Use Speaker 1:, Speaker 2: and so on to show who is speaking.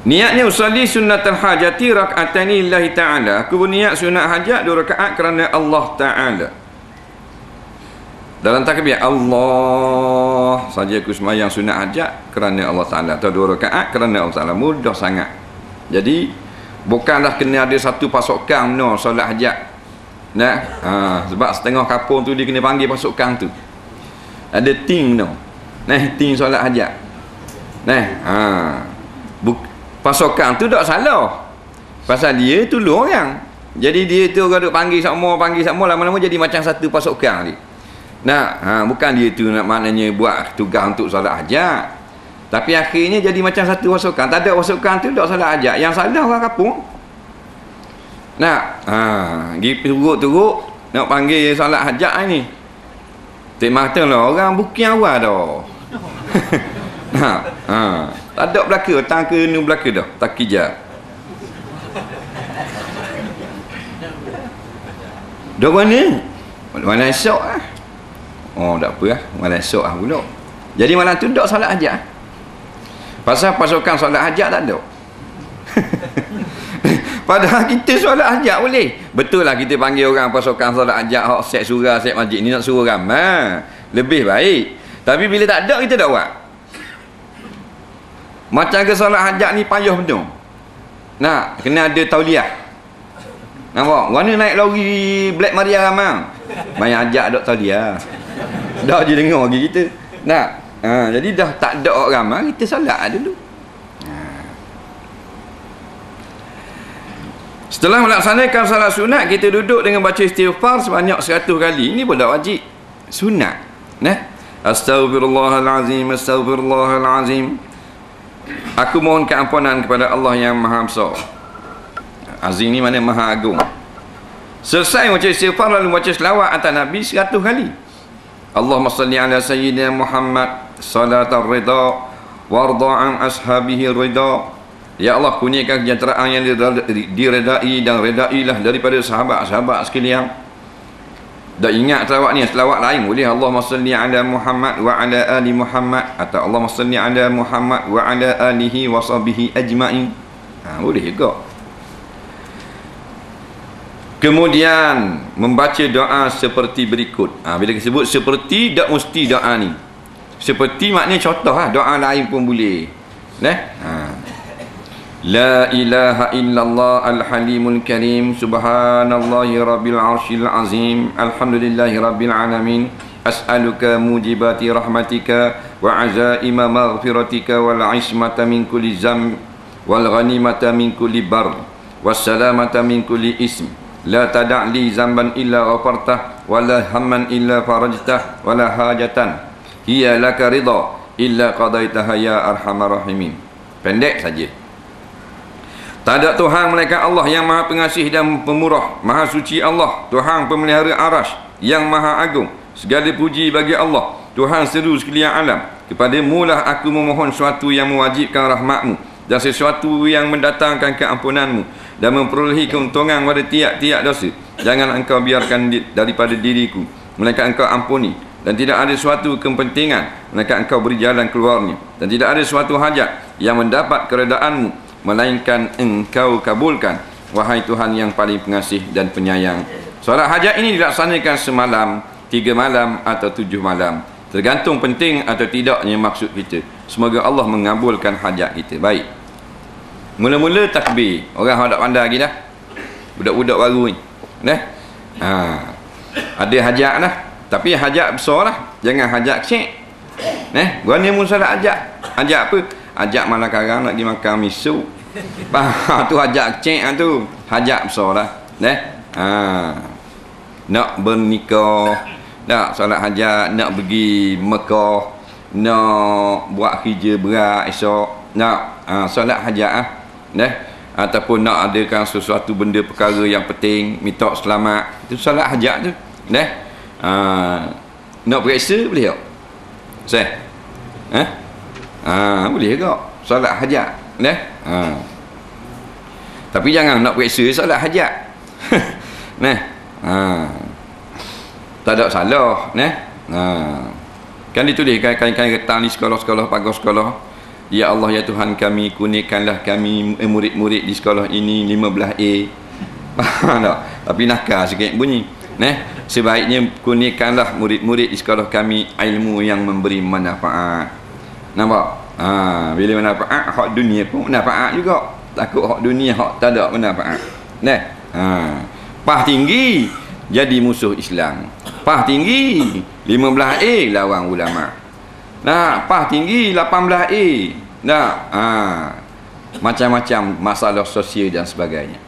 Speaker 1: Niatnya usalli sunnatul hajati rak'ataini lillahi ta'ala. Aku berniat sunat hajat 2 rakaat kerana Allah Ta'ala. Dalam takbir Allah saja aku sembahyang sunat hajat kerana Allah Ta'ala, atau 2 rakaat kerana Allah Ta'ala. Mudah sangat. Jadi bukanlah kena ada satu pasukan no solat hajat. Nah, sebab setengah kampung tu dia kena panggil pasukan tu. Ada tim no. Nah, tim solat hajat. Nah, pasukan tu tak salah. Pasal dia tolong orang. Jadi dia tu orang duk panggil sama lama-lama jadi macam satu pasukan dia. Nah, bukan dia tu nak maknanya buat tugas untuk solat hajat. Tapi akhirnya jadi macam satu pasukan. Tak ada pasukan tu tak solat hajat. Yang salah orang kampung. Nah, pergi turut-turut nak panggil solat hajat ni. Tak mata lah orang booking awal dah. Tak ada belaka, tang ke ni belaka dah. Tak kija. Dah mana esok ah. Oh, tak apa lah. Malam esok lah pula. Jadi malam tu tak solat hajat. Pasal pasukan solat hajat tak ada. Padahal kita solat hajat boleh. Betul lah kita panggil orang pasukan solat hajat, hak set surah, set masjid ni nak suruh ramai. Lebih baik. Tapi bila tak ada, kita tak buat. Macam ke solat hajat ni payah betul. Nah, kena ada tauliah. Nampak? Mana naik lori Black Maria ramai. Main hajat dok tauliah. Dah je dengar lagi kita. Nah, jadi dah tak ada orang ramai, kita solat dulu. Setelah melaksanakan salat sunat, kita duduk dengan baca istighfar sebanyak 100 kali. Ini pun tak wajib. Sunat. Astaghfirullahalazim, astaghfirullahalazim. Aku mohon keampunan kepada Allah yang Maha Besar. Azim ni mana Maha Agung. Selesai baca istighfar lalu baca selawat atas Nabi 100 kali. Allahumma salli ala sayyidina Muhammad salatar ridha warda an ashabihi ridha. Ya Allah, kurniakan kesejahteraan yang diredai dan redailah daripada sahabat-sahabat sekalian. Dah ingat selawat ni, selawat lain boleh. Allahumma salli ala Muhammad wa ala ali Muhammad, atau Allahumma salli ala Muhammad wa ala alihi wa sahbihi ajma'in. Boleh juga. Kemudian membaca doa seperti berikut. Bila disebut seperti, tak mesti doa ni. Seperti maknanya contoh lah. Doa lain pun boleh. La ilaha illallah al-halimul karim, subhanallahi rabbil arshil azim, alhamdulillahi rabbil alamin, as'aluka mujibati rahmatika wa azaima maghfiratika wal ismata min kulli zam wal ghanimata min kulli bar was salamata min kulli ism, la tada' li zamban illa ghafartah wa la hamman illa farajtah wa la hajatan hiya laka ridha illa qadaitaha ya arhamar rahimin. Pendek saja. Tak ada Tuhan melainkan Allah yang Maha Pengasih dan Pemurah. Maha suci Allah, Tuhan pemelihara arash yang Maha Agung. Segala puji bagi Allah, Tuhan seluruh sekalian alam. Kepada-Mu lah aku memohon sesuatu yang mewajibkan rahmat-Mu dan sesuatu yang mendatangkan keampunan-Mu dan memperolehi keuntungan pada tiap-tiap dosa. Jangan Engkau biarkan daripada diriku, melainkan Engkau ampuni. Dan tidak ada suatu kepentingan melainkan Engkau beri jalan keluarnya. Dan tidak ada suatu hajat yang mendapat keredaan-Mu melainkan Engkau kabulkan, wahai Tuhan yang paling pengasih dan penyayang. Solat hajat ini dilaksanakan semalam, 3 malam atau 7 malam, tergantung penting atau tidaknya maksud kita. Semoga Allah mengabulkan hajat kita. Baik, mula-mula takbir. Orang tak pandai lagi dah, budak-budak baru ni ada hajat lah, tapi hajat besar lah, jangan hajat kecil. Berani pun solat hajat. Hajat apa? Hajat malam karang nak pergi makan miso. Tu hajat kecil tu. Hajat besar lah. Nak bernikah, nak solat hajat, nak pergi Mekah, nak buat kerja berat esok, nak solat hajat ataupun nak adakan sesuatu benda perkara yang penting, minta selamat, itu solat hajat tu. Nak periksa boleh tak? Boleh juga solat hajat. Tapi jangan nak periksa solat hajat. Tak ada salah. Kan ditulis kain-kain getang di sekolah-sekolah, pagar sekolah, Ya Allah, ya Tuhan kami, kurniakanlah kami murid-murid di sekolah ini 15A. Faham tak? Tapi nakal sikit bunyi. Sebaiknya kurniakanlah murid-murid di sekolah kami ilmu yang memberi manfaat. Nampak? Bila manfaat, hak dunia pun manfaat juga. Takut hak dunia hak tak ada manfaat. Pah tinggi jadi musuh Islam. Pah tinggi 15A lawan ulama. Pah tinggi 18A. Macam-macam masalah sosial dan sebagainya.